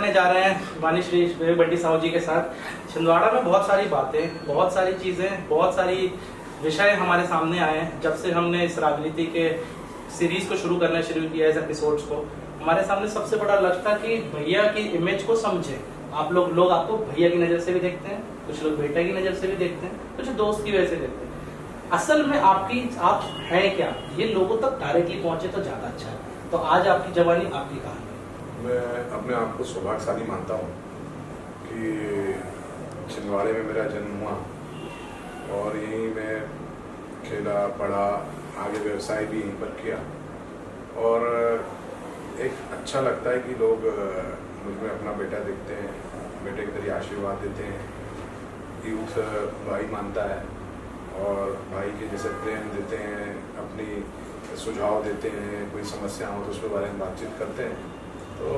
करने जा रहे हैं वानी श्री विवेक बंटी साहू जी के साथ। छिंदवाड़ा में बहुत सारी बातें, बहुत सारी चीज़ें, बहुत सारी विषय हमारे सामने आए हैं। जब से हमने इस राजनीति के सीरीज को शुरू करना शुरू किया, इस एपिसोड्स को, हमारे सामने सबसे बड़ा लक्ष्य था कि भैया की इमेज को समझें। आप लोग आपको भैया की नज़र से भी देखते हैं, कुछ लोग बेटा की नज़र से भी देखते हैं, कुछ दोस्त की वजह से देखते हैं। असल में आप हैं क्या, ये लोगों तक डायरेक्टली पहुंचे तो ज़्यादा अच्छा है। तो आज आपकी जवानी, आपकी कहानी। मैं अपने आप को सौभाग्यशाली मानता हूँ कि छिंदवाड़े में मेरा जन्म हुआ और यहीं मैं खेला, पढ़ा, आगे व्यवसाय भी यहीं पर किया। और एक अच्छा लगता है कि लोग मुझमें अपना बेटा देखते हैं, बेटे के जरिए आशीर्वाद देते हैं, यूथ भाई मानता है और भाई के जैसे प्रेम देते हैं, अपनी सुझाव देते हैं, कोई समस्या हो तो उसके बारे में बातचीत करते हैं। तो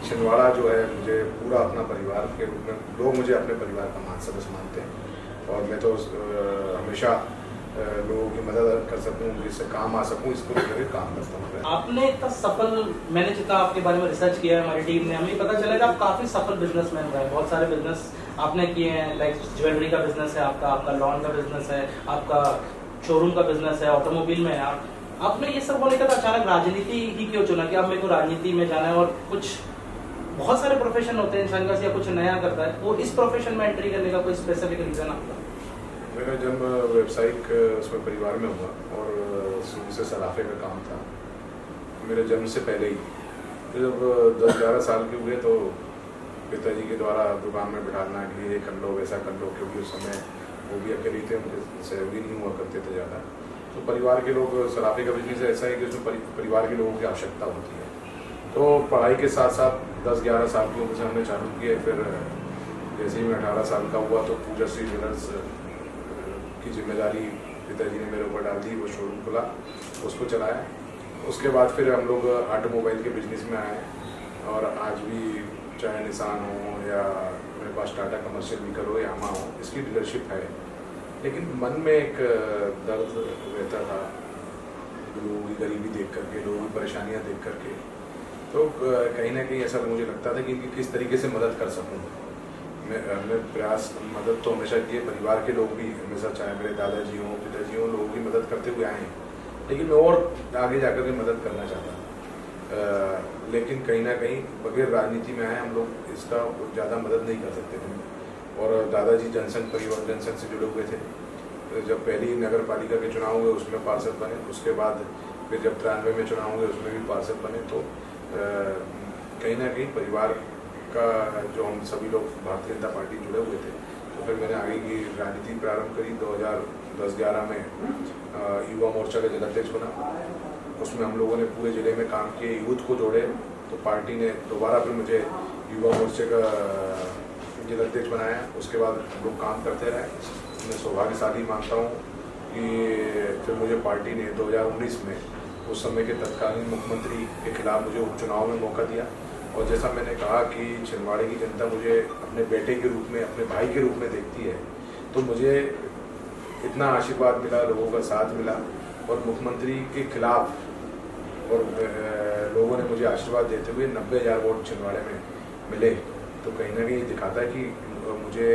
छिंदवाड़ा जो है मुझे पूरा अपना परिवार के रूप में, लोग मुझे अपने परिवार का मान सदस्य मानते हैं और मैं तो हमेशा लोगों की मदद कर सकूं, जिससे काम आ सकूं, इसको लेकर काम करता हूँ। आपने इतना सफल, मैंने जितना आपके बारे में रिसर्च किया है हमारी टीम ने, हमें पता चला कि आप काफी सफल बिजनेसमैन रहे। बहुत सारे बिजनेस आपने किए हैं, लाइक ज्वेलरी का बिजनेस है आपका लॉन का बिजनेस है आपका, शोरूम का बिजनेस है, ऑटोमोबाइल में है आपने ये सब होने का तो अचानक राजनीति ही क्यों चुना कि अब मेरे को राजनीति में जाना है? और कुछ बहुत सारे प्रोफेशन होते हैं इंसान का, या कुछ नया करता है, वो इस प्रोफेशन में एंट्री करने का कोई स्पेसिफिक रीजन आपका? मेरा जन्म व्यावसायिक उसमें परिवार में हुआ और शुरू से सराफे का काम था मेरे जन्म से पहले ही। तो जब 10-11 साल के हुए तो पिताजी के द्वारा दुकान में बिठाना कि ये कर लो, वैसा कर लो, क्योंकि उस समय वो भी अकेले थे, मुझे सहयोगी नहीं हुआ करते थे ज़्यादा। तो परिवार के लोग, सराफे का बिजनेस ऐसा है कि उसमें परिवार के लोगों की आवश्यकता होती है। तो पढ़ाई के साथ साथ 10-11 साल की उम्र से हमने चालू किए। फिर जैसे ही मैं 18 साल का हुआ तो पूजा श्री ज्वेलर्स की जिम्मेदारी पिताजी ने मेरे ऊपर डाल दी, वो शोरूम खुला, उसको चलाया। उसके बाद फिर हम लोग ऑटोमोबाइल के बिजनेस में आए और आज भी चाहे निसान हो या मेरे पास टाटा कमर्शियल व्हीकल हो या यामा हो, इसकी डीलरशिप है। लेकिन मन में एक दर्द रहता था लोगों की गरीबी देख करके, लोगों की परेशानियां देख करके। तो कहीं ना कहीं ऐसा मुझे लगता था कि इनकी किस तरीके से मदद कर सकूं। हमने प्रयास, मदद तो हमेशा किए, परिवार के लोग भी हमेशा, चाहे मेरे दादाजी हों, पिताजी हों, लोगों की मदद करते हुए आए हैं। लेकिन मैं और आगे जाकर के मदद करना चाहता। लेकिन कहीं ना कहीं बगैर राजनीति में आए हम लोग इसका ज़्यादा मदद नहीं कर सकते थे। और दादाजी जनसंघ परिवर्तन संघ से जुड़े हुए थे। जब पहली नगर पालिका के चुनाव हुए उसमें पार्षद बने, उसके बाद फिर जब 93 में चुनाव हुए उसमें भी पार्षद बने। तो कहीं ना कहीं परिवार का जो हम सभी लोग भारतीय जनता पार्टी जुड़े हुए थे। तो फिर मैंने आगे की राजनीति प्रारंभ करी। 2010-11 में युवा मोर्चा का जिलाध्यक्ष बना। उसमें हम लोगों ने पूरे जिले में काम किए, यूथ को जोड़े। तो पार्टी ने दोबारा फिर मुझे युवा मोर्चे का जिलाध्यक्ष बनाया। उसके बाद हम लोग काम करते रहे। मैं सौभाग्यशाली मानता हूँ कि फिर मुझे पार्टी ने 2019 में उस समय के तत्कालीन मुख्यमंत्री के खिलाफ मुझे उपचुनाव में मौका दिया। और जैसा मैंने कहा कि छिंदवाड़े की जनता मुझे अपने बेटे के रूप में, अपने भाई के रूप में देखती है, तो मुझे इतना आशीर्वाद मिला, लोगों का साथ मिला और मुख्यमंत्री के खिलाफ और लोगों ने मुझे आशीर्वाद देते हुए 90,000 वोट छिंदवाड़े में मिले। तो कहीं ना कहीं दिखाता है कि मुझे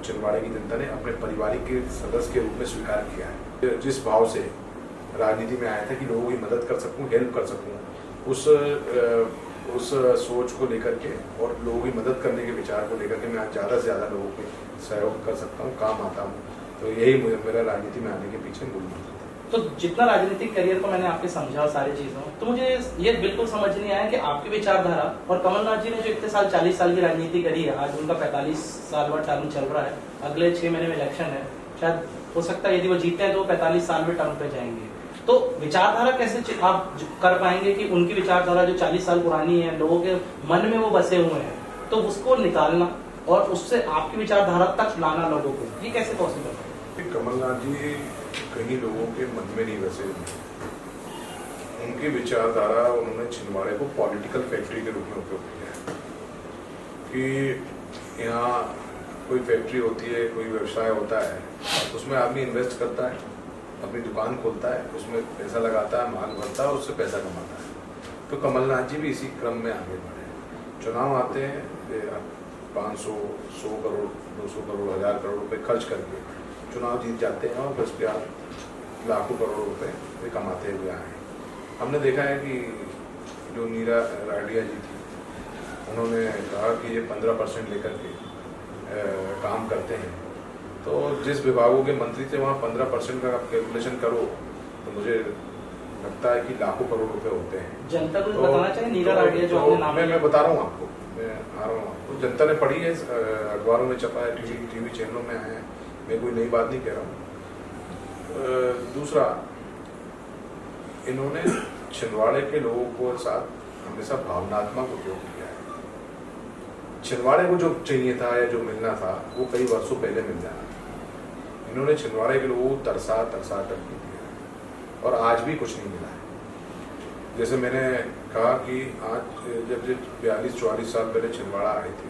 छिंदवाड़े की जनता ने अपने पारिवारिक सदस्य के रूप में स्वीकार किया है। जिस भाव से राजनीति में आया था कि लोगों की मदद कर सकूं, हेल्प कर सकूं, उस सोच को लेकर के और लोगों की मदद करने के विचार को लेकर के मैं आज ज़्यादा से ज़्यादा लोगों के सहयोग कर सकता हूँ, काम आता हूँ। तो यही मेरा राजनीति में आने के पीछे मूल मंत्र। तो जितना राजनीतिक करियर को मैंने आपके समझा सारी चीज़ों, तो मुझे ये बिल्कुल समझ नहीं आया कि आपकी विचारधारा और कमलनाथ जी ने जो इतने साल 40 साल की राजनीति करी है, आज उनका 45 सालवां टर्म चल रहा है, अगले 6 महीने में इलेक्शन है, शायद हो सकता है यदि वो जीते हैं तो 45 सालवें टर्म पे जाएंगे। तो विचारधारा कैसे आप कर पाएंगे कि उनकी विचारधारा जो 40 साल पुरानी है, लोगों के मन में वो बसे हुए हैं, तो उसको निकालना और उससे आपकी विचारधारा तक लाना लोगों को, ये कैसे पॉसिबल है? कमलनाथ जी कहीं लोगों के मन में नहीं बसे। उनकी विचारधारा, उन्होंने छिंदवाड़े को पॉलिटिकल फैक्ट्री के रूप में उपयोग किया है कि यहाँ कोई फैक्ट्री होती है, कोई व्यवसाय होता है, उसमें आदमी इन्वेस्ट करता है, अपनी दुकान खोलता है, उसमें पैसा लगाता है, माल भरता है और उससे पैसा कमाता है। तो कमलनाथ जी भी इसी क्रम में आगे बढ़े। चुनाव आते हैं 500, 100 करोड़, 200 करोड़, 1000 करोड़ रुपए खर्च करके चुनाव जीत जाते हैं और फिर उसके बाद लाखों करोड़ रुपए वे कमाते हुए आए हैं। हमने देखा है कि जो नीरा राडिया जी थी, उन्होंने कहा कि ये 15% लेकर के काम करते हैं। तो जिस विभागों के मंत्री थे वहाँ 15% का आप कैलकुलेशन करो तो मुझे लगता है कि लाखों करोड़ रुपए होते हैं। जनता को बताना चाहिए नीरा राडिया जो आपने नाम मैं बता रहा हूँ आपको, मैं आ रहा हूँ आपको, जनता ने पढ़ी है, अखबारों में छपा है, टीवी चैनलों में आया है, मैं कोई नई बात नहीं कह रहा हूँ। दूसरा, इन्होंने छिंदवाड़े के लोगों को साथ हमेशा भावनात्मक उपयोग किया है। छिंदवाड़े को जो चाहिए था या जो मिलना था वो कई वर्षों पहले मिल जाना। इन्होंने छिंदवाड़े के लोगों को तरसा कर दिया और आज भी कुछ नहीं मिला है। जैसे मैंने कहा कि आज जब 42-44 साल पहले छिंदवाड़ा आए थे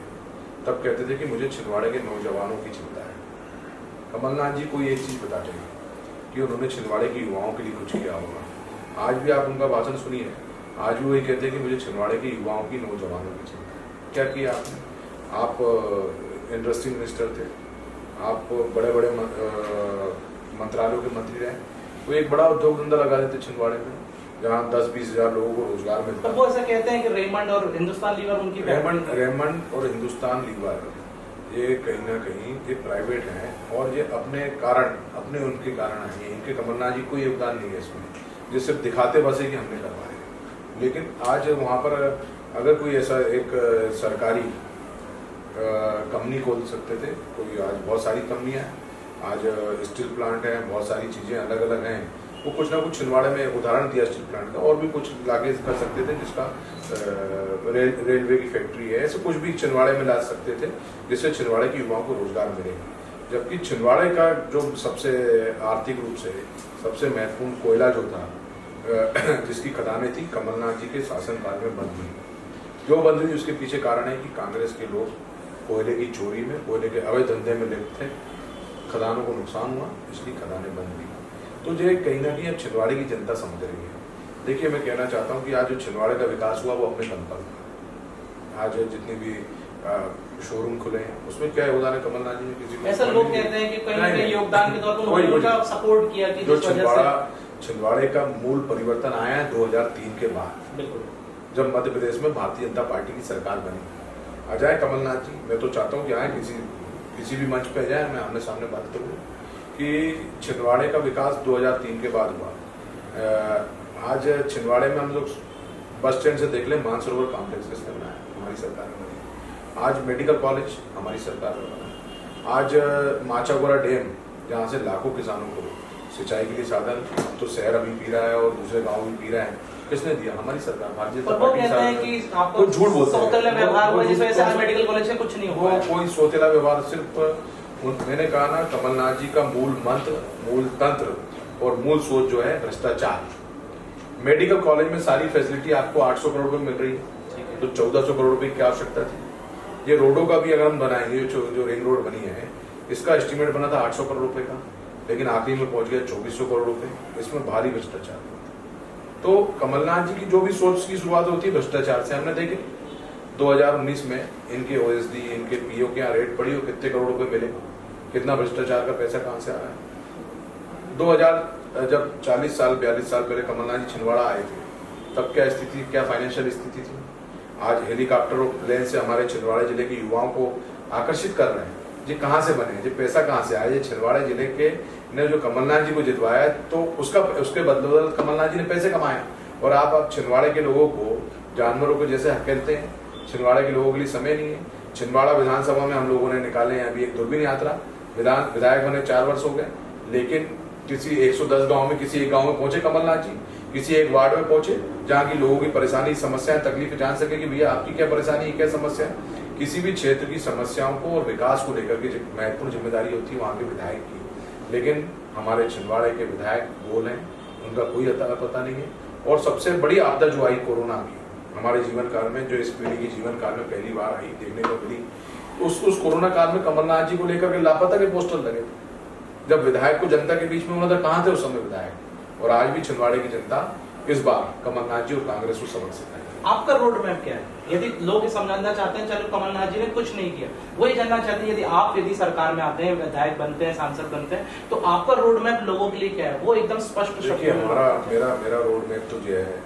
तब कहते थे कि मुझे छिंदवाड़े के नौजवानों की चिंता है। कमलनाथ जी को ये एक चीज़ बताते हैं कि उन्होंने छिंदवाड़े के युवाओं के लिए कुछ किया होगा। आज भी आप उनका भाषण सुनिए, आज भी वही कहते हैं कि मुझे छिंदवाड़े के युवाओं की, नौजवानों की चिंता है। क्या किया आपने? आप इंडस्ट्री मिनिस्टर थे, आप बड़े बड़े मंत्रालयों के मंत्री रहे, वो एक बड़ा उद्योग धंधा लगा देते छिंदवाड़े में जहाँ 10-20 हजार लोगों को रोजगार मिलता है। वो ऐसा कहते हैं कि रेमंड और हिंदुस्तान लीवर उनकी रेमंड और हिंदुस्तान लीवर ये कहीं ना कहीं ये प्राइवेट हैं और ये अपने उनके कारण आए हैं। इनके कमलनाथ जी कोई योगदान नहीं है इसमें, जो सिर्फ दिखाते बस है कि हमने करवाया। लेकिन आज वहाँ पर अगर कोई ऐसा एक सरकारी कंपनी खोल सकते थे, कोई आज बहुत सारी कंपनियां हैं, आज स्टील प्लांट है, बहुत सारी चीज़ें अलग अलग हैं, वो कुछ ना कुछ छिंदवाड़े में उदाहरण दिया स्टील प्लांट का, और भी कुछ लागे कर सकते थे जिसका रेलवे की फैक्ट्री है, ऐसे कुछ भी छिंदवाड़े में ला सकते थे जिससे छिंदवाड़े के युवाओं को रोजगार मिले। जबकि छिंदवाड़े का जो सबसे आर्थिक रूप से सबसे महत्वपूर्ण कोयला जो था जिसकी खदानें थी, कमलनाथ जी के शासनकाल में बंद हुई। क्यों बंद हुई उसके पीछे कारण है कि कांग्रेस के लोग कोयले की चोरी में, कोयले के अवैध धंधे में लिप्त थे, खदानों को नुकसान हुआ, इसलिए खदानें बंद हुई। तो ये कहीं ना कहीं अब छिंदवाड़े की जनता समझ रही है। देखिए, मैं कहना चाहता हूँ कि आज जो छिंदवाड़े का विकास हुआ वो अपने दम पर था। आज जितने भी शोरूम खुले हैं उसमें क्या योगदान है कमलनाथ जी ने? किसी ऐसा लोग कहते हैं कि कहीं ना कहीं योगदान के तौर पर उन्होंने उनका सपोर्ट किया कि जो छिंदवाड़े का मूल परिवर्तन आया है 2003 के बाद, बिल्कुल, जब मध्य प्रदेश में भारतीय जनता पार्टी की सरकार बनी। आ जाए कमलनाथ जी, मैं तो चाहता हूँ कि आए, किसी भी मंच पे जाए, मैं आमने सामने बात करूँ कि छिंदवाड़े का विकास 2003 के बाद हुआ। आज छिंदवाड़े में हम लोग बस स्टैंड से देख लें, मानसरोवर कॉम्प्लेक्स किसने बनाया? हमारी सरकार ने बनाया। आज मेडिकल कॉलेज हमारी सरकार ने बनाया। आज माचागोरा डैम, जहाँ से लाखों किसानों को सिंचाई के लिए साधन, तो शहर अभी पी रहा है और दूसरे गाँव भी पी रहा है, किसने दिया? हमारी सरकार, भारतीय जनता पार्टी की सरकार। कुछ झूठ बोलते हैं, सौतेला व्यवहार हुआ जिस वजह से मेडिकल कॉलेज से कुछ नहीं हुआ। कोई सौतेला व्यवहार, सिर्फ मैंने कहा ना, कमलनाथ जी का मूल मंत्र, मूल तंत्र और मूल सोच जो है भ्रष्टाचार। मेडिकल कॉलेज में सारी फैसिलिटी आपको 800 करोड़ रुपए मिल रही है, तो 1400 करोड़ रुपए की आवश्यकता थी। ये रोडों का भी अगर हम बनाएंगे, जो रिंग रोड बनी है, इसका एस्टिमेट बना था 800 करोड़ रुपए का, लेकिन आखिरी में पहुंच गया 2400 करोड़ रुपए। इसमें भारी भ्रष्टाचार। तो कमलनाथ जी की जो भी सोच की शुरुआत होती है भ्रष्टाचार से। हमने देखे 2019 में इनके ओएसडी, इनके पीओ के यहाँ रेट पड़ी हो, कितने करोड़ रुपए मिले, कितना भ्रष्टाचार का पैसा कहां से आ रहा है। 2000 जब 42 साल पहले कमलनाथ जी छिंदवाड़ा आए थे, तब क्या स्थिति, क्या फाइनेंशियल स्थिति थी? आज हेलीकॉप्टर और प्लेन से हमारे छिंदवाड़ा जिले के युवाओं को आकर्षित कर रहे हैं। ये कहाँ से बने? ये पैसा कहाँ से आया? ये छिंदवाड़ा जिले के ने जो कमलनाथ जी को जितवाया, तो उसके बदौलत कमलनाथ जी ने पैसे कमाए। और आप छिंदवाड़े के लोगों को जानवरों को जैसे हकेलते हैं। छिंदवाड़े के लोगों के लिए समय नहीं है। छिंदवाड़ा विधानसभा में हम लोगों ने निकाले हैं अभी एक दूरबीन यात्रा, विधायक बने 4 वर्ष हो गए, लेकिन किसी 110 गांव में, किसी एक गांव में पहुंचे कमलनाथ जी, किसी एक वार्ड में पहुंचे जहाँ की लोगों की परेशानी, समस्याएं, तकलीफ जान सके कि भैया आपकी क्या परेशानी है, क्या समस्या है। किसी भी क्षेत्र की समस्याओं को और विकास को लेकर के महत्वपूर्ण जिम्मेदारी होती है वहाँ के विधायक की। लेकिन हमारे छिंदवाड़े के विधायक गोल हैं, उनका कोई अता पता नहीं है। और सबसे बड़ी आपदा जो आई कोरोना की हमारे जीवन काल में, जो इस पीढ़ी के जीवन काल में पहली बार आई, देखने को मिली, उस कोरोना काल में कमलनाथ जी को लेकर के लापता के पोस्टर लगे थे। जब विधायक को जनता के बीच में होना था, कहाँ थे उस समय विधायक? और आज भी छिंदवाड़े की जनता इस बार कमलनाथ जी और कांग्रेस को सबक सिखाएगी। आपका रोड मैप क्या है? यदि लोग ये समझना चाहते हैं चलो कमलनाथ जी ने कुछ नहीं किया, वो ये जानना चाहते हैं यदि सरकार में आते हैं, विधायक बनते हैं, सांसद बनते हैं, तो आपका रोड मैप लोगों के लिए क्या है? वो एकदम स्पष्ट शब्दों देखिए, में मेरा रोड मैप तो यह है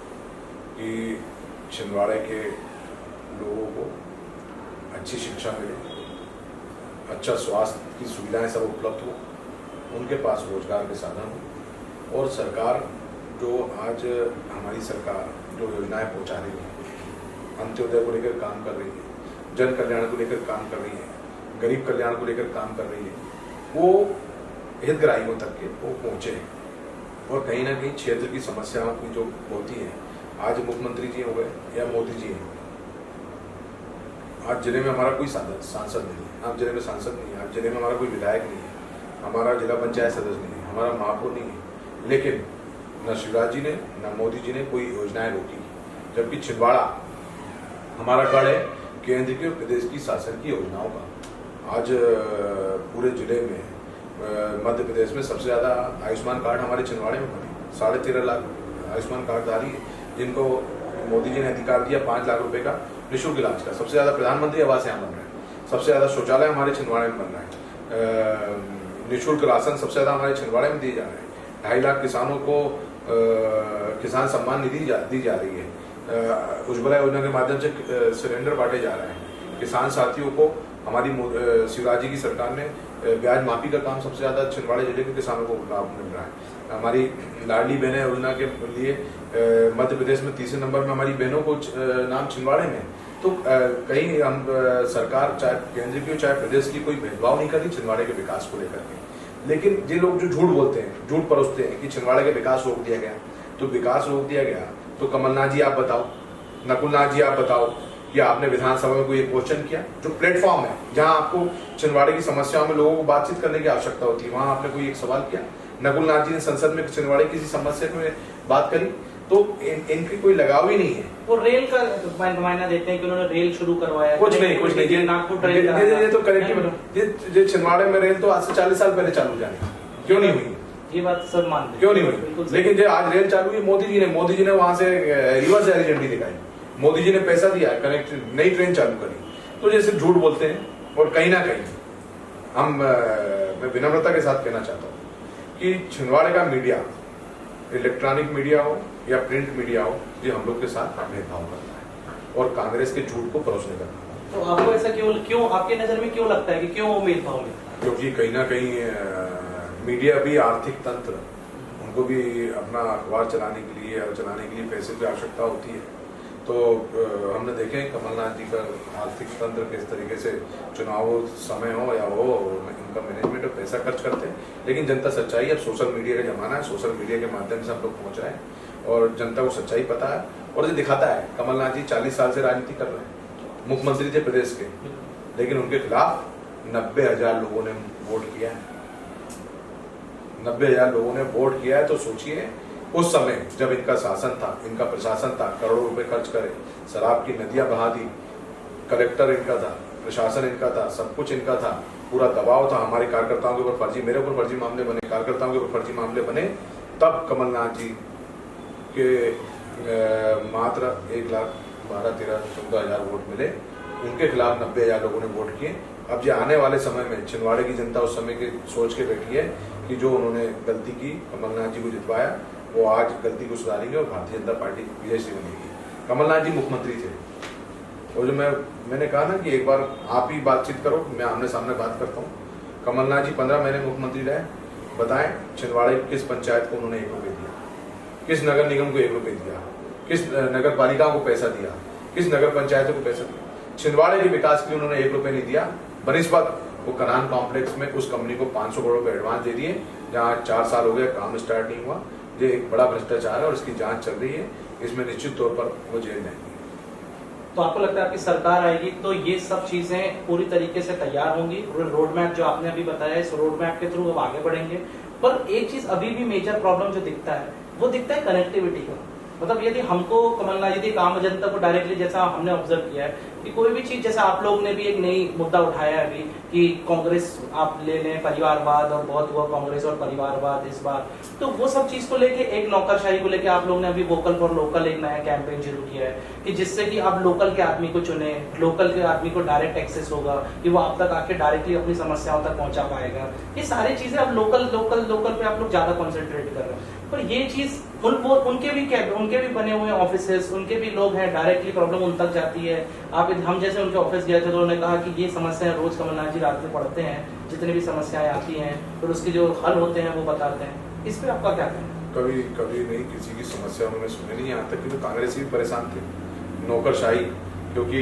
कि छिंदवाड़े के लोगों को अच्छी शिक्षा मिले, अच्छा स्वास्थ्य की सुविधाएं सब उपलब्ध हो, उनके पास रोजगार के साधन हो, और सरकार जो आज हमारी सरकार जो योजनाएं पहुंचा रही है, अंत्योदय को लेकर काम कर रही है, जन कल्याण को लेकर काम कर रही है, गरीब कल्याण को लेकर काम कर रही है, वो हितग्राहियों तक के वो पहुंचे, और कहीं ना कहीं क्षेत्र की समस्याओं की जो होती है, आज मुख्यमंत्री जी हो गए या मोदी जी हैं, आज जिले में हमारा कोई सांसद नहीं है, आज जिले में सांसद नहीं है, आज जिले में हमारा कोई विधायक नहीं है, हमारा जिला पंचायत सदस्य नहीं है, हमारा महापौर नहीं है, लेकिन न शिवराज जी ने न मोदी जी ने कोई योजनाएं रोकी, जबकि छिंदवाड़ा हमारा गढ़ है केंद्र के प्रदेश की शासन की योजनाओं का। आज पूरे जिले में मध्य प्रदेश में सबसे ज्यादा आयुष्मान कार्ड हमारे छिंदवाड़े में बने, 13.5 लाख आयुष्मान कार्डधारी जिनको मोदी जी ने अधिकार दिया 5 लाख रुपए का निःशुल्क इलाज का। सबसे ज्यादा प्रधानमंत्री आवास यहाँ बन रहा है, सबसे ज्यादा शौचालय हमारे छिंदवाड़े में बन रहा है, निःशुल्क राशन सबसे ज्यादा हमारे छिंदवाड़े में दिए जा रहे हैं, 2.5 लाख किसानों को किसान सम्मान निधि दी जा रही है, उज्ज्वला योजना के माध्यम से सिलेंडर बांटे जा रहे हैं, किसान साथियों को हमारी शिवराज जी की सरकार ने ब्याज माफी का काम सबसे ज्यादा छिंदवाड़े जिले के किसानों को लाभ मिल रहा है। हमारी लाडली बहनें योजना के लिए मध्य प्रदेश में 3 नंबर में हमारी बहनों को नाम छिंदवाड़े में। तो कहीं हम सरकार चाहे केंद्र की हो चाहे प्रदेश की कोई भेदभाव नहीं कर रही छिंदवाड़े के विकास को लेकर के। लेकिन ये लोग जो झूठ बोलते हैं, झूठ परोसते हैं कि छिंदवाड़े का विकास रोक दिया गया, तो विकास रोक दिया गया तो कमलनाथ जी आप बताओ, नकुलनाथ जी आप बताओ कि आपने विधानसभा में कोई एक क्वेश्चन किया? जो प्लेटफॉर्म है जहां आपको छिंदवाड़े की समस्याओं में लोगों को बातचीत करने की आवश्यकता होती है, वहां आपने कोई एक सवाल किया? नकुलनाथ जी ने संसद में छिंदवाड़े की किसी समस्या में बात करी? तो इनकी कोई लगाव ही नहीं है। वो रेल का मायना देते हैं कि उन्होंने रेल शुरू करवाया, कुछ नहीं ये नागपुर रेल ये तो कनेक्टिविटी, ये छिंदवाड़े में रेल तो आज से 40 साल पहले चालू जाने, क्यों नहीं हुई? ये बात सब मानते हैं, क्यों नहीं हुई? लेकिन जो आज रेल चालू हुई मोदी जी ने वहां से रिवर्स एलिजेंडी दिखाई, मोदी जी ने पैसा दिया, कनेक्ट नई ट्रेन चालू करी। तो जैसे झूठ बोलते हैं, और कहीं ना कहीं मैं विनम्रता के साथ कहना चाहता हूँ कि छिंदवाड़े का मीडिया, इलेक्ट्रॉनिक मीडिया हो या प्रिंट मीडिया हो, ये हम लोग के साथ भेदभाव करता है और कांग्रेस के झूठ को परोसने का। तो आपको ऐसा क्यों आपके नजर में क्यों लगता है कि क्यों वो भेदभाव में? क्योंकि कहीं ना कहीं मीडिया भी आर्थिक तंत्र, उनको भी अपना अखबार चलाने के लिए पैसे की आवश्यकता होती है। तो हमने देखे कमलनाथ जी का आर्थिक तंत्र किस तरीके से चुनाव समय हो या हो, उनका मैनेजमेंट और पैसा खर्च करते हैं। लेकिन जनता सच्चाई, अब सोशल मीडिया का जमाना है, सोशल मीडिया के माध्यम से हम लोग पहुंच रहे हैं और जनता को सच्चाई पता है और ये दिखाता है। कमलनाथ जी 40 साल से राजनीति कर रहे हैं, मुख्यमंत्री थे प्रदेश के, लेकिन उनके खिलाफ 90,000 लोगों ने वोट किया है। 90,000 लोगों ने वोट किया है। तो सोचिए उस समय जब इनका शासन था, इनका प्रशासन था, करोड़ों रुपए खर्च करे, शराब की नदियां बहा दी, कलेक्टर इनका था, प्रशासन इनका था, सब कुछ इनका था, पूरा दबाव था, हमारे कार्यकर्ताओं के ऊपर फर्जी, मेरे ऊपर फर्जी मामले बने, कार्यकर्ताओं के ऊपर फर्जी मामले बने। तब कमलनाथ जी के मात्र 1,12,13,14,000 वोट मिले, उनके खिलाफ 90,000 लोगों ने वोट किए। अब जो आने वाले समय में छिंदवाड़े की जनता उस समय की सोच के बैठी है कि जो उन्होंने गलती की, कमलनाथ जी को जितवाया, वो आज गलती को सुधारेंगे और भारतीय जनता पार्टी विजयश्री बनेगी। कमलनाथ जी मुख्यमंत्री थे, और जो मैंने कहा ना कि एक बार आप ही बातचीत करो, मैं आमने सामने बात करता हूँ। कमलनाथ जी 15 महीने मुख्यमंत्री रहे, बताएं छिंदवाड़े किस पंचायत को उन्होंने 1 रुपये दिया, किस नगर निगम को 1 रुपये दिया, किस नगर पालिकाओं को पैसा दिया, किस नगर पंचायतों को पैसा दिया? छिंदवाड़े के विकास के लिए उन्होंने 1 रुपये नहीं दिया। बनिस्पत वो कनान कॉम्प्लेक्स में उस कंपनी को 500 करोड़ रुपए एडवांस दे दिए, जहाँ 4 साल हो गए काम स्टार्ट नहीं हुआ। ये एक बड़ा भ्रष्टाचार है और इसकी जांच चल रही है, इसमें निश्चित तौर पर वो जेल जाएंगे। तो आपको लगता है आपकी सरकार आएगी तो ये सब चीजें पूरी तरीके से तैयार होंगी? रोड मैप जो आपने अभी बताया, इस रोड मैप के थ्रू अब आगे बढ़ेंगे। पर एक चीज अभी भी मेजर प्रॉब्लम जो दिखता है वो दिखता है कनेक्टिविटी का। मतलब यदि हमको कमलनाथ यदि आम जनता को डायरेक्टली, जैसा हमने ऑब्जर्व किया है कि कोई भी चीज, जैसे आप लोग ने भी एक नई मुद्दा उठाया है अभी कि कांग्रेस आप ले लें, परिवारवाद, और बहुत हुआ कांग्रेस और परिवारवाद इस बार, तो वो सब चीज को लेके, एक नौकरशाही को लेके आप लोग ने अभी वोकल फॉर लोकल एक नया कैंपेन शुरू किया है कि जिससे कि आप लोकल के आदमी को चुने, लोकल के आदमी को डायरेक्ट एक्सेस होगा कि वो आप तक आके डायरेक्टली अपनी समस्याओं तक पहुंचा पाएगा। ये सारी चीजें अब लोकल लोकल लोकल पे आप लोग ज्यादा कॉन्सेंट्रेट कर रहे हैं, पर ये चीज उनके भी बने हुए ऑफिसेस, उनके भी लोग हैं, डायरेक्टली प्रॉब्लम उन तक जाती है। हम जैसे उनके ऑफिस गए थे तो उन्होंने कहा कि ये समस्याएं रोज कमलनाथ जी रात में पढ़ते हैं, जितनी भी समस्याएं आती हैं फिर उसके जो हल होते हैं वो बताते हैं। इस पे आपका क्या कहना है? कभी कभी नहीं किसी की समस्या उन्होंने सुनी नहीं, यहाँ तक कि तो कांग्रेस भी परेशान थे, नौकरशाही, क्योंकि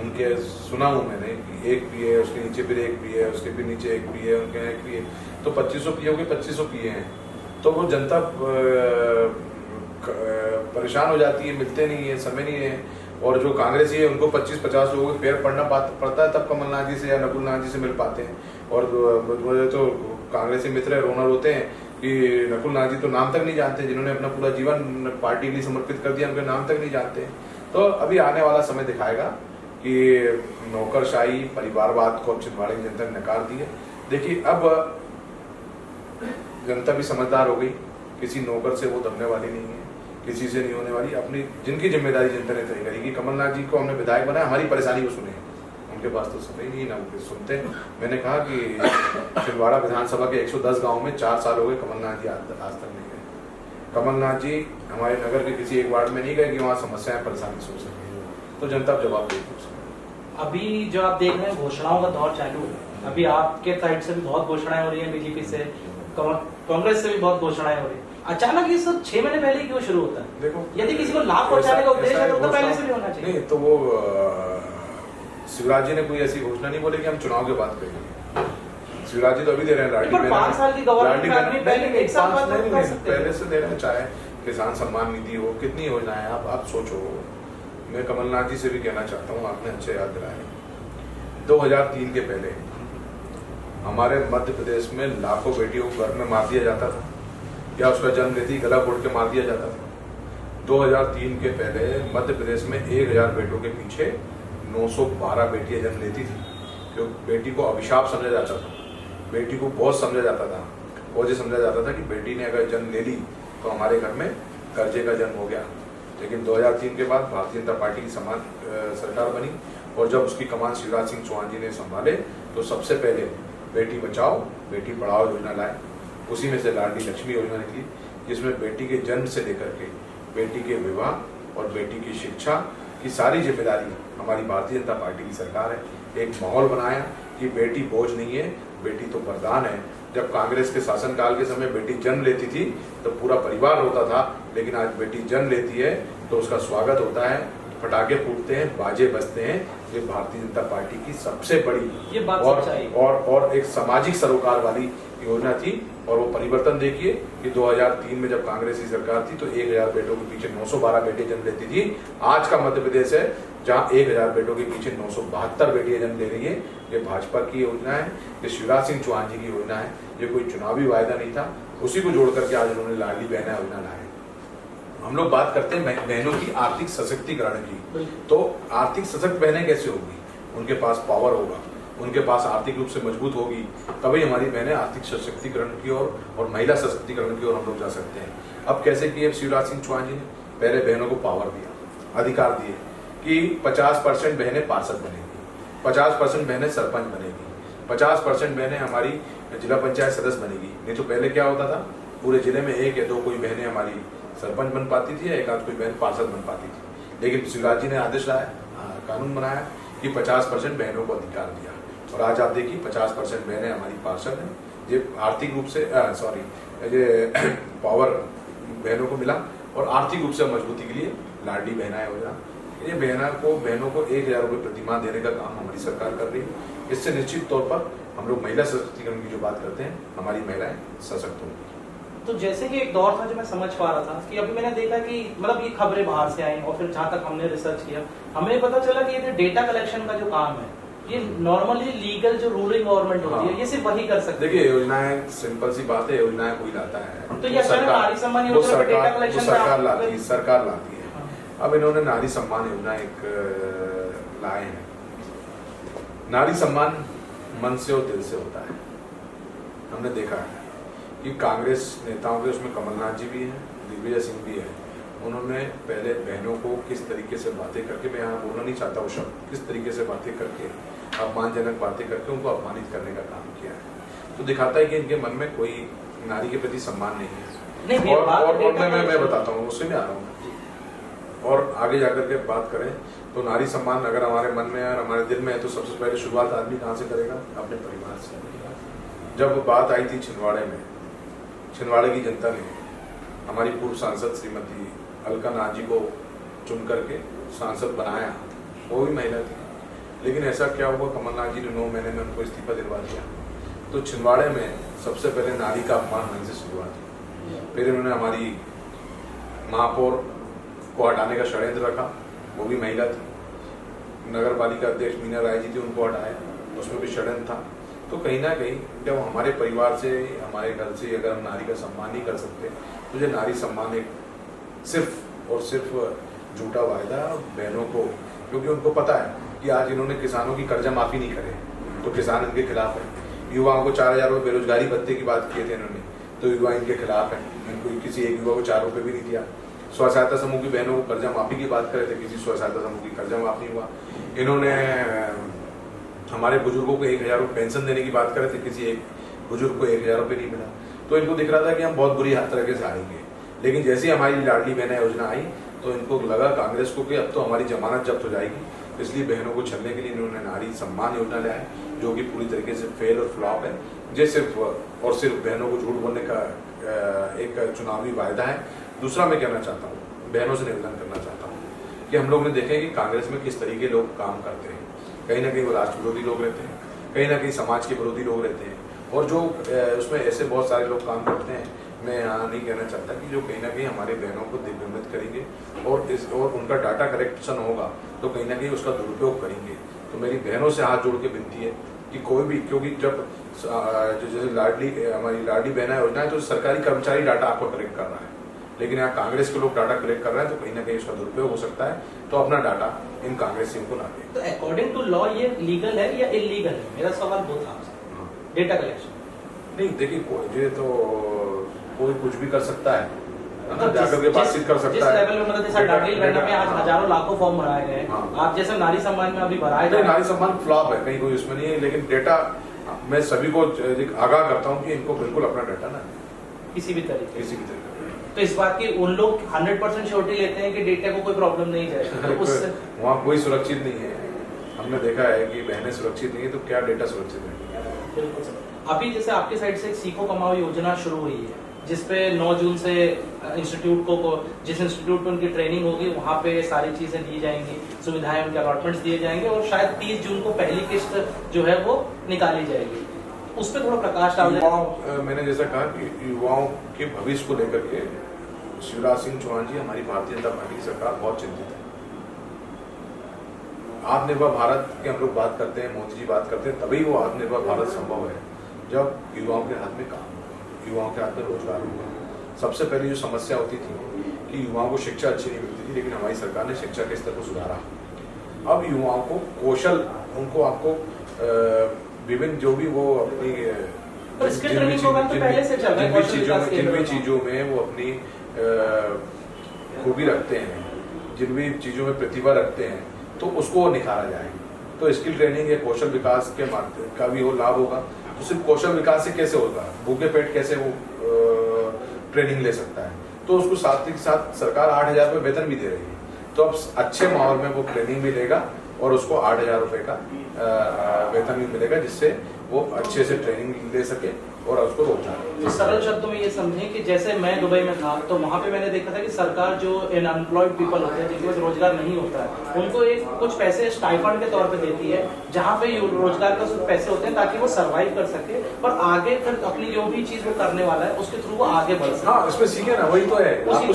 उनके सुना हूँ मैंने कि एक पीए, उसके नीचे फिर एक पीए, उसके फिर नीचे एक पीए, उनके यहाँ एक पीए, तो 2500 पीए के 2500 पीए हैं, तो वो जनता परेशान हो जाती है, मिलते नहीं है, समय नहीं है। और जो कांग्रेसी है उनको 25-50 लोगों को पैर पड़ना पड़ता है, तब कमलनाथ जी से या नकुल नाथ जी से मिल पाते हैं। और मुझे तो कांग्रेसी मित्र रोना रोते हैं कि नकुल नाथ जी तो नाम तक नहीं जानते, जिन्होंने अपना पूरा जीवन पार्टी के लिए समर्पित कर दिया, उनके नाम तक नहीं जानते। तो अभी आने वाला समय दिखाएगा कि नौकरशाही, परिवारवाद को छिंदवाड़ा की जनता ने नकार दी है। देखिए अब जनता भी समझदार हो गई, किसी नौकर से वो दबने वाली नहीं है, किसी से नहीं होने वाली। अपनी जिनकी जिम्मेदारी जनता ने तय करी कि कमलनाथ जी को हमने विधायक बनाया, हमारी परेशानी को सुने, उनके पास तो सुने नहीं ना वो सुनते। मैंने कहा कि छिंदवाड़ा विधानसभा के 110 गांव में 4 साल हो गए, कमलनाथ जी आज तक नहीं गए। कमलनाथ जी हमारे नगर के किसी एक वार्ड में नहीं गए कि वहाँ समस्याएं, परेशानी सुन सके, तो जनता जवाब देगी। अभी जो आप देख रहे हैं घोषणाओं का दौर चालू है, अभी आपके साइड से भी बहुत घोषणाएं हो रही है, बीजेपी से, कांग्रेस से भी बहुत घोषणाएं हो रही है। अचानक ये सब 6 महीने पहले क्यों शुरू होता है? देखो, यदि किसी को लाभ पहुंचाने का उद्देश्य है तो पहले से भी होना चाहिए। नहीं तो वो शिवराज जी ने कोई ऐसी घोषणा नहीं बोली कि हम चुनाव के बाद करेंगे। शिवराज जी तो अभी दे रहे हैं लाडली बहन, 5 साल की गवर्नमेंट पहले से दे रहे हैं, चाहे किसान सम्मान निधि हो, कितनी योजनाएं आप सोचो। मैं कमलनाथ जी से भी कहना चाहता हूँ, आपने अच्छे याद दिलाए, 2003 के पहले हमारे मध्य प्रदेश में लाखों बेटियों को घर में मार दिया जाता था, या उसका जन्म लेती गला घोट के मार दिया जाता था। 2003 के पहले मध्य प्रदेश में 1000 बेटों के पीछे 912 बेटियां जन्म लेती थी, क्योंकि बेटी को अभिशाप समझा जाता था, बेटी को बहुत समझा जाता था, और ये समझा जाता था कि बेटी ने अगर जन्म ले ली तो हमारे घर में कर्जे का जन्म हो गया। लेकिन 2003 के बाद भारतीय जनता पार्टी की समान सरकार बनी, और जब उसकी कमान शिवराज सिंह चौहान जी ने संभाले तो सबसे पहले बेटी बचाओ बेटी पढ़ाओ योजना लाए। उसी में से लाडली लक्ष्मी योजना निकली, जिसमें बेटी के जन्म से लेकर के बेटी के विवाह और बेटी की शिक्षा की सारी जिम्मेदारी हमारी भारतीय जनता पार्टी की सरकार है। एक माहौल बनाया कि बेटी बोझ नहीं है, बेटी तो वरदान है। जब कांग्रेस के शासनकाल के समय बेटी जन्म लेती थी तो पूरा परिवार रोता था, लेकिन आज बेटी जन्म लेती है तो उसका स्वागत होता है, पटाखे फूटते हैं, बाजे बजते हैं। ये भारतीय जनता पार्टी की सबसे बड़ी ये बात और एक सामाजिक सरोकार वाली योजना थी। और वो परिवर्तन देखिए कि 2003 में जब कांग्रेस की सरकार थी तो 1000 बेटों के पीछे 912 बेटे जन्म लेती थी। आज का मध्य प्रदेश है जहां 1000 बेटों के पीछे 972 बेटियां जन्म ले रही है। ये भाजपा की योजना है, ये शिवराज सिंह चौहान जी की योजना है, ये कोई चुनावी वायदा नहीं था। उसी को जोड़ करके आज उन्होंने लाडली बहना योजना लाया। हम लोग बात करते हैं बहनों की आर्थिक सशक्तिकरण की, तो आर्थिक सशक्त बहनें कैसे होगी? उनके पास पावर होगा, उनके पास आर्थिक रूप से मजबूत होगी, तभी हमारी बहनें आर्थिक सशक्तिकरण की ओर और महिला सशक्तिकरण की ओर हम लोग जा सकते हैं। अब कैसे किए शिवराज सिंह चौहान जी ने? पहले बहनों को पावर दिया, अधिकार दिए कि 50% बहनें पार्षद बनेगी, 50% बहनें सरपंच बनेगी, 50% बहनें हमारी जिला पंचायत सदस्य बनेगी। नहीं तो पहले क्या होता था, पूरे जिले में 1 या 2 कोई बहनें हमारी सरपंच बन पाती थी, एक आध कोई बहन पार्षद बन पाती थी। लेकिन शिवराज जी ने आदेश लाया, कानून बनाया कि 50% बहनों को अधिकार दिया, और आज आप देखिए 50% बहनें हमारी पार्षद हैं। ये आर्थिक रूप से ये पावर बहनों को मिला, और आर्थिक रूप से मजबूती के लिए लाडली बहना योजना, ये बहनों को 1000 रुपये प्रति माह देने का काम हमारी सरकार कर रही है। इससे निश्चित तौर पर हम लोग महिला सशक्तिकरण की जो बात करते हैं, हमारी महिलाएं सशक्त होंगी। तो जैसे कि एक दौर था जो मैं समझ पा रहा था कि अभी मैंने देखा कि मतलब ये खबरें बाहर से आई, और फिर जहाँ तक हमने रिसर्च किया हमें पता चला कि ये डेटा कलेक्शन का जो काम है ये नॉर्मली लीगल जो रूलिंग गवर्नमेंट होती है ये सिर्फ वही कर सकती है। देखिए योजनाएं सिंपल सी बात है, योजनाएं कोई लाता है तो ये नारी सम्मान वो योजना पे डेटा कलेक्शन सरकार लाती है। अब इन्होंने नारी सम्मान योजना एक लाए हैं। नारी सम्मान मन से और दिल से होता है। हमने देखा है कि कांग्रेस नेताओं के उसमें कमलनाथ जी भी हैं, दिग्विजय सिंह भी है। उन्होंने पहले बहनों को किस तरीके से बातें करके, मैं यहाँ बोलना नहीं चाहता वो शब्द, किस तरीके से बातें करके, अपमानजनक बातें करके उनको अपमानित करने का काम किया है। तो दिखाता है कि इनके मन में कोई नारी के प्रति सम्मान नहीं है। और मैं बताता हूँ, उससे में आ रहा हूँ। और आगे जाकर के बात करें तो नारी सम्मान अगर हमारे मन में है और हमारे दिल में है तो सबसे पहले शुरुआत आदमी कहाँ से करेगा? अपने परिवार से। जब बात आई थी छिंदवाड़े में, छिंदवाड़े की जनता ने हमारी पूर्व सांसद श्रीमती अलका नाथ जी को चुन करके सांसद बनाया, वो भी महिला थी। लेकिन ऐसा क्या हुआ, कमलनाथ जी ने 9 महीने में उनको इस्तीफा दिलवा दिया। तो छिंदवाड़े में सबसे पहले नारी का अपमान होने से शुरुआत हुई। फिर इन्होंने हमारी महापौर को हटाने का षड्यंत्र रखा, वो भी महिला थी। नगर पालिका अध्यक्ष मीना राय जी थी, उनको हटाया, उसमें भी षड्यंत्र था। तो कहीं ना कहीं जब हमारे परिवार से, हमारे घर से अगर हम नारी का सम्मान नहीं कर सकते तो ये नारी सम्मान एक सिर्फ और सिर्फ झूठा वायदा बहनों को, क्योंकि उनको पता है कि आज इन्होंने किसानों की कर्जा माफी नहीं करे तो किसान इनके खिलाफ है। युवाओं को 4,000 रुपये बेरोजगारी भत्ते की बात किए थे इन्होंने, तो युवा इनके खिलाफ है। इनको किसी एक युवा को 4 रुपये भी नहीं दिया। स्व सहायता समूह की बहनों को कर्जा माफी की बात करे थे, किसी स्व सहायता समूह की कर्जा माफ नहीं हुआ। इन्होंने हमारे बुजुर्गों को 1,000 रुपये पेंशन देने की बात करे थे, किसी एक बुजुर्ग को 1,000 रुपये नहीं मिला। तो इनको दिख रहा था कि हम बहुत बुरी तरीके से हारेंगे। लेकिन जैसे ही हमारी लाडली बहना योजना आई तो इनको लगा कांग्रेस को कि अब तो हमारी जमानत जब्त हो जाएगी, इसलिए बहनों को छलने के लिए इन्होंने नारी सम्मान योजना लाया है, जो कि पूरी तरीके से फेल और फ्लॉप है। ये सिर्फ और सिर्फ बहनों को झूठ बोलने का एक चुनावी वायदा है। दूसरा मैं कहना चाहता हूँ, बहनों से निवेदन करना चाहता हूँ कि हम लोग ने देखे कि कांग्रेस में किस तरीके लोग काम करते हैं। कहीं ना कहीं वो राष्ट्र विरोधी लोग रहते हैं, कहीं ना कहीं समाज के विरोधी लोग रहते हैं, और जो उसमें ऐसे बहुत सारे लोग काम करते हैं। मैं यहाँ नहीं कहना चाहता कि जो कहीं ना कहीं हमारे बहनों को दिग्भ्रमित करेंगे और उनका डाटा करेक्शन होगा तो कहीं ना कहीं उसका दुरुपयोग करेंगे। तो मेरी बहनों से हाथ जोड़ के विनती है कि कोई भी, क्योंकि जब जैसे हमारी लाडली बहना योजना है तो सरकारी कर्मचारी डाटा आपको कलेक्ट कर रहा है, लेकिन यहाँ कांग्रेस के लोग डाटा कलेक्ट कर रहे हैं, तो कहीं ना कहीं उसका दुरुपयोग हो सकता है। तो अपना डाटा इन कांग्रेसियों को ना दें। तो अकॉर्डिंग टू लॉ ये लीगल है या इलीगल है? मेरा सवाल वो था डेटा कलेक्शन। नहीं देखिए, ये तो कोई कुछ भी कर सकता है, जाकर के बातचीत कर सकता है। जिस लेवल में मतलब जैसा लाडली बहना में आज हजारों लाखों फॉर्म भराए गए, आप जैसे नारी सम्मान में अभी भराए गए। नारी सम्मान फ्लॉप है, कहीं कोई उसमें नहीं है। लेकिन डेटा मैं सभी को आगाह करता हूँ कि इनको बिल्कुल अपना डाटा ना किसी भी तरीके। तो इस बात की उन लोग 100% श्योरिटी लेते हैं कि डेटा को कोई प्रॉब्लम नहीं जाए। तो उससे वहाँ कोई सुरक्षित नहीं है। हमने देखा है कि बहनें सुरक्षित नहीं है, तो क्या डेटा सुरक्षित नहीं है? बिल्कुल। अभी जैसे आपकी साइड से एक सीखो कमाओ योजना शुरू हुई है, जिसपे 9 जून से इंस्टीट्यूट को जिस इंस्टीट्यूट में उनकी ट्रेनिंग होगी वहाँ पे सारी चीजें दी जाएंगी, सुविधाएं, उनके अलॉटमेंट्स दिए जाएंगे, और शायद 30 जून को पहली किस्त जो है वो निकाली जाएगी। उस पर थोड़ा प्रकाश डाल दें। मैंने जैसा कहा कि युवाओं के भविष्य को लेकर के शिवराज सिंह चौहान जी, हमारी भारतीय जनता पार्टी की सरकार बहुत चिंतित है। आत्मनिर्भर भारत की हम लोग बात करते हैं, मोदी जी बात करते हैं, तभी वो आत्मनिर्भर भारत संभव है जब युवाओं के हाथ में काम होगा, युवाओं के हाथ में रोजगार होगा। सबसे पहले जो समस्या होती थी कि युवाओं को शिक्षा अच्छी नहीं मिलती थी, लेकिन हमारी सरकार ने शिक्षा के स्तर को सुधारा। अब युवाओं को कौशल, उनको आपको विभिन्न जो भी वो अपनी जिन भी चीजों में वो अपनी खूबी रखते हैं, जिन भी चीजों में प्रतिभा रखते हैं, तो उसको निखारा जाए। तो स्किल ट्रेनिंग या कौशल विकास के माध्यम का भी वो लाभ होगा। तो सिर्फ कौशल विकास से कैसे होगा, भूखे पेट कैसे वो ट्रेनिंग ले सकता है? तो उसको साथ ही साथ सरकार 8,000 रुपये वेतन भी दे रही है। तो अब अच्छे माहौल में वो ट्रेनिंग भी लेगा और उसको 8,000 रुपये का वेतन भी मिलेगा, जिससे वो अच्छे से ट्रेनिंग ले सके और उसको रोजगार। सरल शब्दों में ये समझें कि जैसे मैं दुबई में था तो वहाँ पे मैंने देखा था कि सरकार जो अनएम्प्लॉयड पीपल होते हैं, जिनके पास रोजगार नहीं होता है, उनको एक कुछ पैसे स्टाइफंड के तौर पे देती है, जहाँ पे रोजगार का पैसे होते हैं ताकि वो सर्वाइव कर सके और आगे फिर अपनी जो भी चीज वो करने वाला है उसके थ्रू वो आगे बढ़ सके। हाँ, इसमें सीखे ना, वही तो है, आपको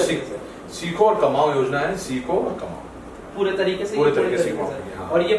सीखो और कमाओ योजना है, सीखो और कमाओ पूरे तरीके से सीखो। और ये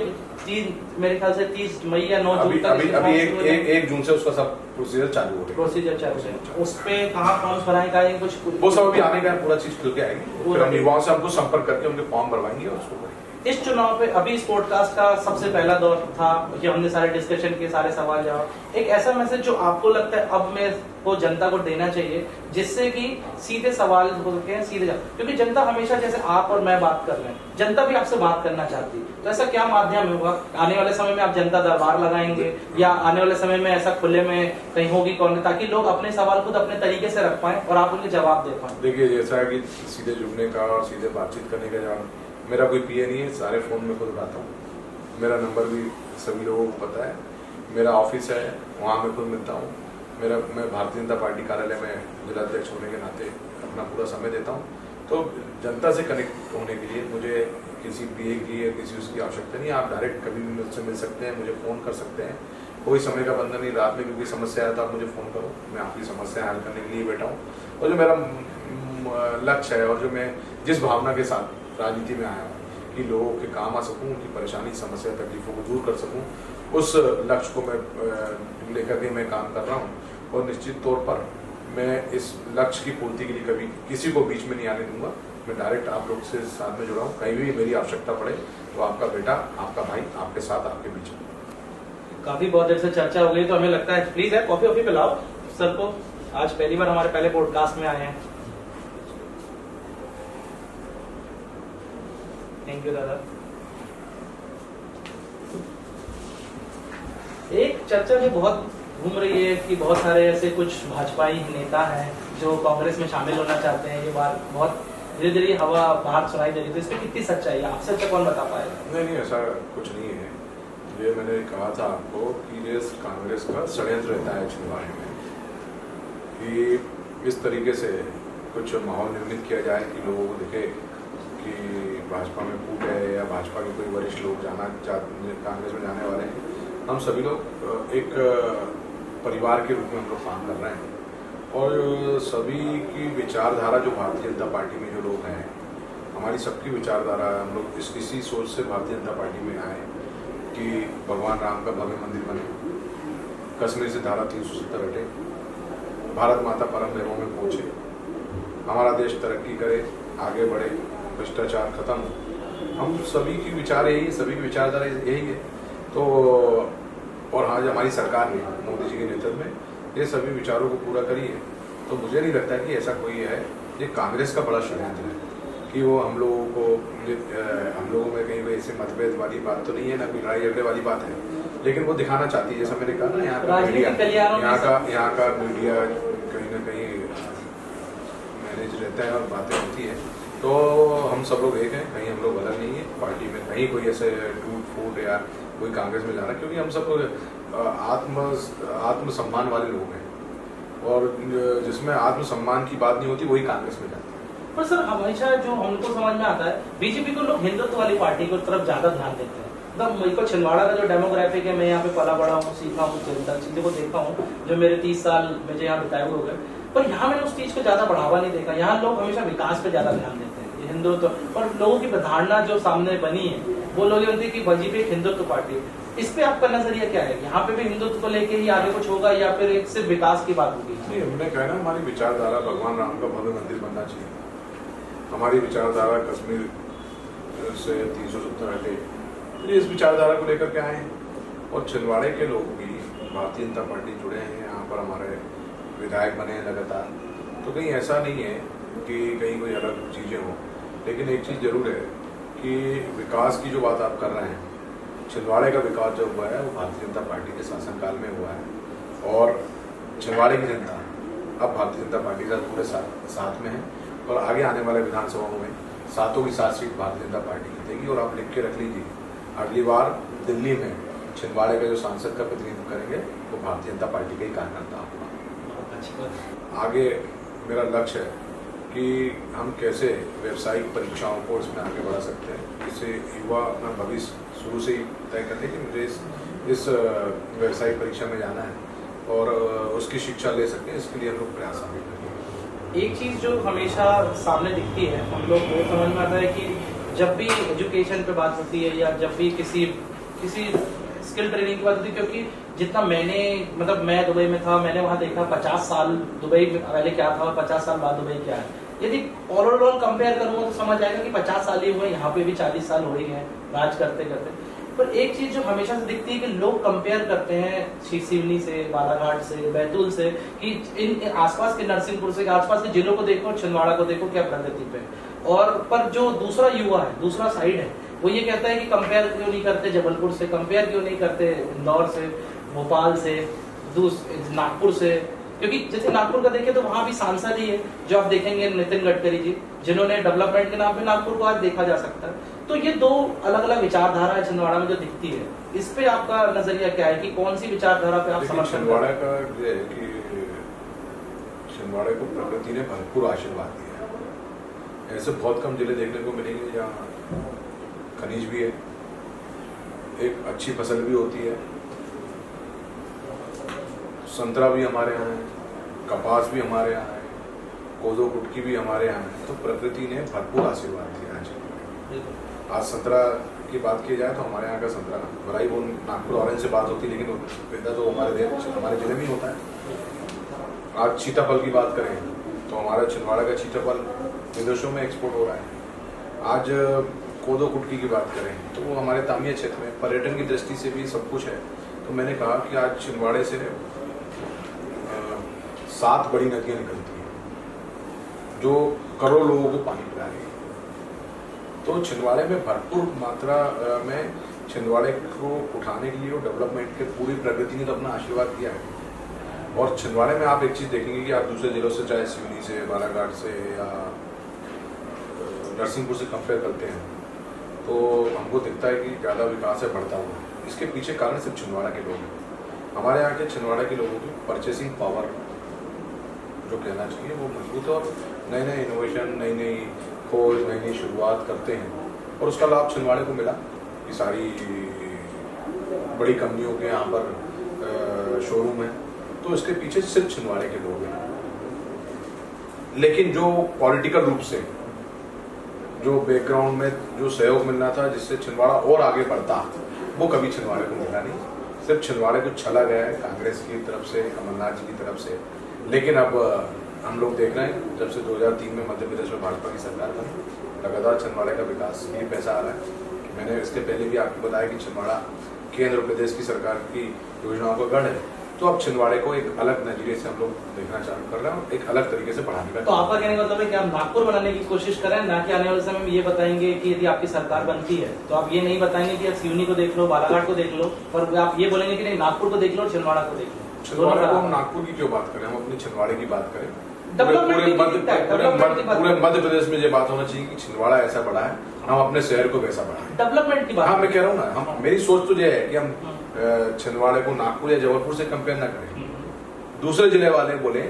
मेरे ख्याल से 30 मई या 9 अभी जून तक अभी अभी एक जून से उसका सब प्रोसीजर चालू हो गया। प्रोसीजर चालू है। उस पे कहाँ फॉर्म्स भराए का ये कुछ वो सब अभी आने का पूरा चीज खुल के आएगी, फिर हम युवाओं से हमको संपर्क करके उनके फॉर्म भरवाएंगे और उसको करेंगे। इस चुनाव पे अभी इस पॉडकास्ट का सबसे पहला दौर था कि हमने सारे डिस्कशन के सारे सवाल जवाब, एक ऐसा मैसेज जो आपको लगता है अब मैं को जनता को देना चाहिए जिससे कि सीधे सवाल हो सके हैं सीधे क्योंकि जनता हमेशा जैसे आप और मैं बात कर रहे हैं, जनता भी आपसे बात करना चाहती है, तो ऐसा क्या माध्यम होगा आने वाले समय में? आप जनता दरबार लगाएंगे या आने वाले समय में ऐसा खुले में कहीं होगी कौन, ताकि लोग अपने सवाल खुद अपने तरीके से रख पाए और आप उनके जवाब दे पाए? देखिए जैसा है कि सीधे जुड़ने का और सीधे बातचीत करने का जवाब, मेरा कोई पीए नहीं है, सारे फोन में खुद उठाता हूँ, मेरा नंबर भी सभी लोगों को पता है, मेरा ऑफिस है वहाँ मैं खुद मिलता हूँ, मैं भारतीय जनता पार्टी कार्यालय में जिलाध्यक्ष होने के नाते अपना पूरा समय देता हूँ। तो जनता से कनेक्ट होने के लिए मुझे किसी पीए की या किसी उसकी आवश्यकता नहीं है, आप डायरेक्ट कभी भी मुझसे मिल सकते हैं, मुझे फ़ोन कर सकते हैं, कोई समय का बंधन नहीं। रात में क्योंकि समस्या है तो आप मुझे फ़ोन करो, मैं आपकी समस्या हल करने के लिए बैठा हूँ। और जो मेरा लक्ष्य है और जो मैं जिस भावना के साथ राजनीति में आया हूँ कि लोगों के काम आ सकूँ, उनकी परेशानी समस्या तकलीफों को दूर कर सकूँ, उस लक्ष्य को मैं लेकर के मैं काम कर रहा हूँ। और निश्चित तौर पर मैं इस लक्ष्य की पूर्ति के लिए कभी किसी को बीच में नहीं आने दूंगा, मैं डायरेक्ट आप लोग से साथ में जुड़ा हूँ। कहीं भी मेरी आवश्यकता पड़े तो आपका बेटा, आपका भाई आपके साथ, आपके बीच में। काफी बहुत देर से चर्चा हो गई तो हमें लगता है प्लीज है कॉफी वॉफी पिलाओ सर को, आज पहली बार हमारे पहले पॉडकास्ट में आए हैं। थैंक यू दादा। एक चर्चा जो बहुत घूम रही है कि बहुत सारे ऐसे कुछ भाजपाई नेता हैं जो कांग्रेस में शामिल होना चाहते हैं, ये बात बहुत धीरे धीरे हवा बाहर सुनाई दे रही, तो इस पर कितनी सच्चाई है? आपसे अच्छा कौन बता पाएगा? नहीं, ऐसा कुछ नहीं है। ये मैंने कहा था आपको कि ये कांग्रेस का षड्यंत्र रहता है छिंदवाड़े में कि इस तरीके से कुछ माहौल निर्मित किया जाए कि लोगों को दिखे कि भाजपा में फूट है या भाजपा के कोई वरिष्ठ लोग कांग्रेस में जाने वाले हैं। हम सभी लोग एक परिवार के रूप में हम लोग काम कर रहे हैं और सभी की विचारधारा जो भारतीय जनता पार्टी में जो लोग हैं, हमारी सबकी विचारधारा, हम लोग इसी सोच से भारतीय जनता पार्टी में आए कि भगवान राम का भव्य मंदिर बने, कश्मीर से धारा 370 हटे, भारत माता परम वैभव में पहुँचे, हमारा देश तरक्की करे, आगे बढ़े, भ्रष्टाचार खत्म हो। हम सभी की विचार यही है, सभी की विचारधारा यही है। तो और हाँ, जो हमारी सरकार ने मोदी जी के नेतृत्व में ये सभी विचारों को पूरा करी है, तो मुझे नहीं लगता कि ऐसा कोई है। ये कांग्रेस का बड़ा षड्यंत्र है कि वो हम लोगों में कहीं कोई ऐसे मतभेद वाली बात तो नहीं है, ना कोई लड़ाई झगड़े वाली बात है, लेकिन वो दिखाना चाहती है, जैसा मैंने कहा ना, यहाँ का मीडिया कहीं ना कहीं मैनेज रहता है और बातें होती है। तो हम सब लोग एक हैं, कहीं हम लोग अलग नहीं है पार्टी में, कहीं कोई ऐसे टूट फूट या कोई कांग्रेस में जाना, क्योंकि हम सब आत्मसम्मान वाले लोग हैं और जिसमें आत्मसम्मान की बात नहीं होती वही कांग्रेस में जाता है। पर सर हमेशा जो हमको समझ में आता है, बीजेपी को लोग हिंदुत्व वाली पार्टी की तरफ ज्यादा ध्यान देते हैं। मतलब मेरे को छिंदवाड़ा का जो डेमोग्राफिक है, मैं यहाँ पे पला बड़ा हूँ, सीखा हूँ, जनता चीजों को देखा हूँ, जो मेरे 30 साल मुझे यहाँ बिताए हुए हो गए, पर यहाँ मैंने उस चीज को ज्यादा बढ़ावा नहीं देखा। यहाँ लोग हमेशा विकास पे ज्यादा ध्यान देते हैं, ये हिंदुत्व, और लोगों की धारणा जो सामने बनी है वो लोग ये होती है कि बीजेपी एक हिंदुत्व पार्टी है। इस पे आपका नजरिया क्या है? यहाँ पे भी हिंदुत्व को लेके ही आगे कुछ होगा या फिर एक सिर्फ विकास की बात होगी? नहीं, हमने कहा ना, हमारी विचारधारा भगवान राम का भव्य मंदिर बनना चाहिए। हमारी विचारधारा कश्मीर से 370 हटे, इस विचारधारा को लेकर के आए हैं। और छिंदवाड़े के लोग भी भारतीय जनता पार्टी जुड़े हैं, यहाँ पर हमारे विधायक बने हैं लगातार, तो कहीं ऐसा नहीं है कि कहीं कोई अलग चीज़ें हों। लेकिन एक चीज़ जरूर है कि विकास की जो बात आप कर रहे हैं, छिंदवाड़े का विकास जो हुआ है वो भारतीय जनता पार्टी के शासनकाल में हुआ है और छिंदवाड़े की जनता अब भारतीय जनता पार्टी का पूरे साथ में है और आगे आने वाले विधानसभाओं में 7 की 7 सीट भारतीय जनता पार्टी जीतेगी। और आप लिख के रख लीजिए, अगली बार दिल्ली में छिंदवाड़े का जो सांसद का प्रतिनिधित्व करेंगे वो भारतीय जनता पार्टी का ही कार्यकर्ता होगा। आगे मेरा लक्ष्य है कि हम कैसे व्यावसायिक परीक्षाओं को इसमें आगे बढ़ा सकते हैं, जिससे युवा अपना भविष्य शुरू से ही तय कर ले कि मुझे इस व्यावसायिक परीक्षा में जाना है और उसकी शिक्षा ले सकें, इसके लिए हम लोग प्रयास आगे करेंगे। एक चीज़ जो हमेशा सामने दिखती है, हम लोग को समझ में आता है कि जब भी एजुकेशन पे बात होती है या जब भी किसी किसी स्किल ट्रेनिंग की बात होती, क्योंकि जितना मैंने मतलब मैं दुबई में था, मैंने वहाँ देखा 50 साल दुबई में पहले क्या था और 50 साल बाद दुबई क्या है। यदि ऑल ओवर कंपेयर करूंगा तो समझ आएगा कि 50 साल ही हुए, यहाँ पे भी 40 साल हो ही गए राज करते करते। पर एक चीज जो हमेशा से दिखती है कि लोग कंपेयर करते हैं सिवनी से, बालाघाट से, बैतूल से, कि इन आसपास के नरसिंहपुर से, आसपास के जिलों को देखो, छिंदवाड़ा को देखो क्या प्रगति पे। और पर जो दूसरा युवा है, दूसरा साइड है, वो ये कहता है कि कंपेयर क्यों नहीं करते जबलपुर से, कंपेयर क्यों नहीं करते इंदौर से, भोपाल से, नागपुर से। क्योंकि जैसे नागपुर का देखें तो वहां भी सांसद ही है जो आप देखेंगे नितिन गडकरी जी, जिन्होंने डेवलपमेंट के नाम पे नागपुर को आज देखा जा सकता है। तो ये दो अलग अलग विचारधारा है छिंदवाड़ा में जो दिखती है, इस पे आपका नजरिया क्या है कि कौन सी विचारधारा पे आप समर्थन? छिंदवाड़ा का ये है कि छिंदवाड़े को प्रकृति ने भरपूर आशीर्वाद दिया है। ऐसे बहुत कम जिले देखने को मिलेंगे जहाँ खनिज भी है, एक अच्छी फसल भी होती है, संतरा भी हमारे यहाँ है, कपास भी हमारे यहाँ है, कोदो कुटकी भी हमारे यहाँ है। तो प्रकृति ने भरपूर आशीर्वाद दिया है। आज संतरा की बात की जाए तो हमारे यहाँ का संतरा, भराई वो नागपुर ऑरेंज से बात होती है, लेकिन पैदा तो हमारे जिले में ही होता है। आज सीताफल की बात करें तो हमारा छिंदवाड़ा का सीताफल विदेशों में एक्सपोर्ट हो रहा है। आज कोदो कुटकी की बात करें तो वो हमारे तामिया क्षेत्र में पर्यटन की दृष्टि से भी सब कुछ है। तो मैंने कहा कि आज छिंदवाड़े से 7 बड़ी नदियां निकलती हैं जो करोड़ों लोगों को पानी पिला रही है। तो छिंदवाड़े में भरपूर मात्रा में छिंदवाड़े को उठाने के लिए और डेवलपमेंट के पूरी प्रगति ने तो अपना आशीर्वाद दिया है। और छिंदवाड़े में आप एक चीज़ देखेंगे कि आप दूसरे जिलों से, चाहे सिवनी से, बालाघाट से या नरसिंहपुर से कंपेयर करते हैं तो हमको दिखता है कि ज़्यादा विकास है, बढ़ता हुआ। इसके पीछे कारण सिर्फ छिंदवाड़ा के लोग हैं। हमारे यहाँ के छिंदवाड़ा के लोगों की परचेसिंग पावर जो कहना चाहिए वो मजबूत है और नए नए इनोवेशन, नई नई खोज, नई नई शुरुआत करते हैं और उसका लाभ छिंदवाड़े को मिला। ये सारी बड़ी कंपनियों के यहाँ पर शोरूम है, तो इसके पीछे सिर्फ छिंदवाड़े के लोग हैं। लेकिन जो पॉलिटिकल रूप से जो बैकग्राउंड में जो सहयोग मिलना था जिससे छिंदवाड़ा और आगे बढ़ता, वो कभी छिंदवाड़े को मिला नहीं। सिर्फ छिंदवाड़े को छला गया है कांग्रेस की तरफ से, कमलनाथ जी की तरफ से। लेकिन अब हम लोग देख रहे हैं जब से 2003 में मध्य प्रदेश में भाजपा की सरकार बनी, लगातार छिंदवाड़े का विकास ही पैसा आ रहा है। मैंने इसके पहले भी आपको बताया कि छिंदवाड़ा केंद्र प्रदेश की सरकार की योजनाओं का गढ़ है। तो अब छिंदवाड़े को एक अलग नजरिए से हम लोग देखना चालू कर रहे हैं और एक अलग तरीके से बढ़ाने का। तो आपका कहने का मतलब है कि आप नागपुर बनाने की कोशिश करें, ना कि आने वाले समय में ये बताएंगे कि यदि आपकी सरकार बनती है तो आप ये नहीं बताएंगे कि आप सिवनी को देख लो, बालाघाट को देख लो, पर आप ये बोलेंगे कि नहीं, नागपुर को देख लो, छिंदवाड़ा को देख लो। छिंदवाड़ा को हम नागपुर की क्यों बात करें, हम अपने छिंदवाड़े की बात करें। पूरे मध्य प्रदेश में ये बात होना चाहिए कि छिंदवाड़ा ऐसा बड़ा है, हम अपने शहर को वैसा बढ़ाएं। डेवलपमेंट की बात, हाँ मैं कह रहा हूँ ना, हम मेरी सोच तो ये है कि हम छिंदवाड़े को नागपुर या जबलपुर से कंपेयर ना करें। दूसरे जिले वाले बोले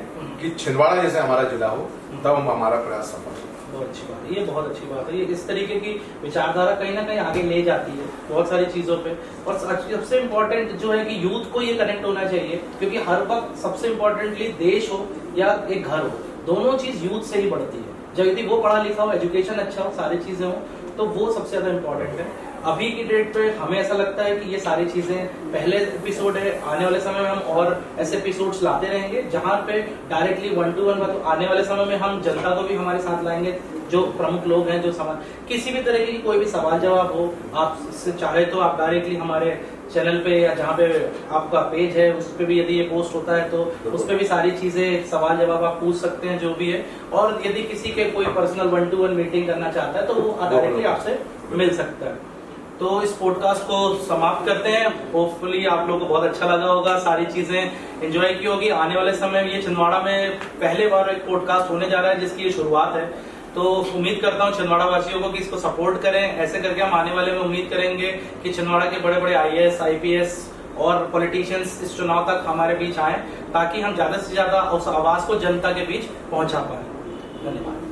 कि छिंदवाड़ा जैसे हमारा जिला हो, तब हम हमारा प्रयास सफल हो। बहुत अच्छी बात है, ये बहुत अच्छी बात है। ये इस तरीके की विचारधारा कहीं ना कहीं आगे ले जाती है बहुत सारी चीजों पे। और सबसे इम्पोर्टेंट जो है कि यूथ को ये कनेक्ट होना चाहिए, क्योंकि हर वक्त सबसे इम्पोर्टेंटली देश हो या एक घर हो, दोनों चीज यूथ से ही बढ़ती है। जब यदि वो पढ़ा लिखा हो, एजुकेशन अच्छा हो, सारी चीजें हो, तो वो सबसे ज्यादा इम्पोर्टेंट है। अभी की डेट पे हमें ऐसा लगता है कि ये सारी चीजें पहले एपिसोड है, आने वाले समय में हम और ऐसे एपिसोड्स लाते रहेंगे जहां पे डायरेक्टली 1-to-1 बात। आने वाले समय में हम जनता को भी हमारे साथ लाएंगे, जो प्रमुख लोग हैं, जो समाज किसी भी तरह की कोई भी सवाल जवाब हो, आप चाहे तो आप डायरेक्टली हमारे चैनल पे या जहाँ पे आपका पेज है उस पे भी यदि ये पोस्ट होता है तो उस पे भी सारी चीजें सवाल जवाब आप पूछ सकते हैं जो भी है। और यदि किसी के कोई पर्सनल 1-to-1 मीटिंग करना चाहता है तो वो डायरेक्टली आपसे मिल सकता है। तो इस पॉडकास्ट को समाप्त करते हैं। होपफुली आप लोगों को बहुत अच्छा लगा होगा, सारी चीजें एंजॉय की होगी। आने वाले समय में ये छिंदवाड़ा में पहले बार एक पॉडकास्ट होने जा रहा है जिसकी ये शुरुआत है, तो उम्मीद करता हूँ छिंदवाड़ा वासियों को कि इसको सपोर्ट करें। ऐसे करके हम आने वाले में उम्मीद करेंगे कि छिंदवाड़ा के बड़े बड़े IAS, IPS और पॉलिटिशियंस इस चुनाव तक हमारे बीच आए, ताकि हम ज्यादा से ज्यादा उस आवाज को जनता के बीच पहुंचा पाए। धन्यवाद।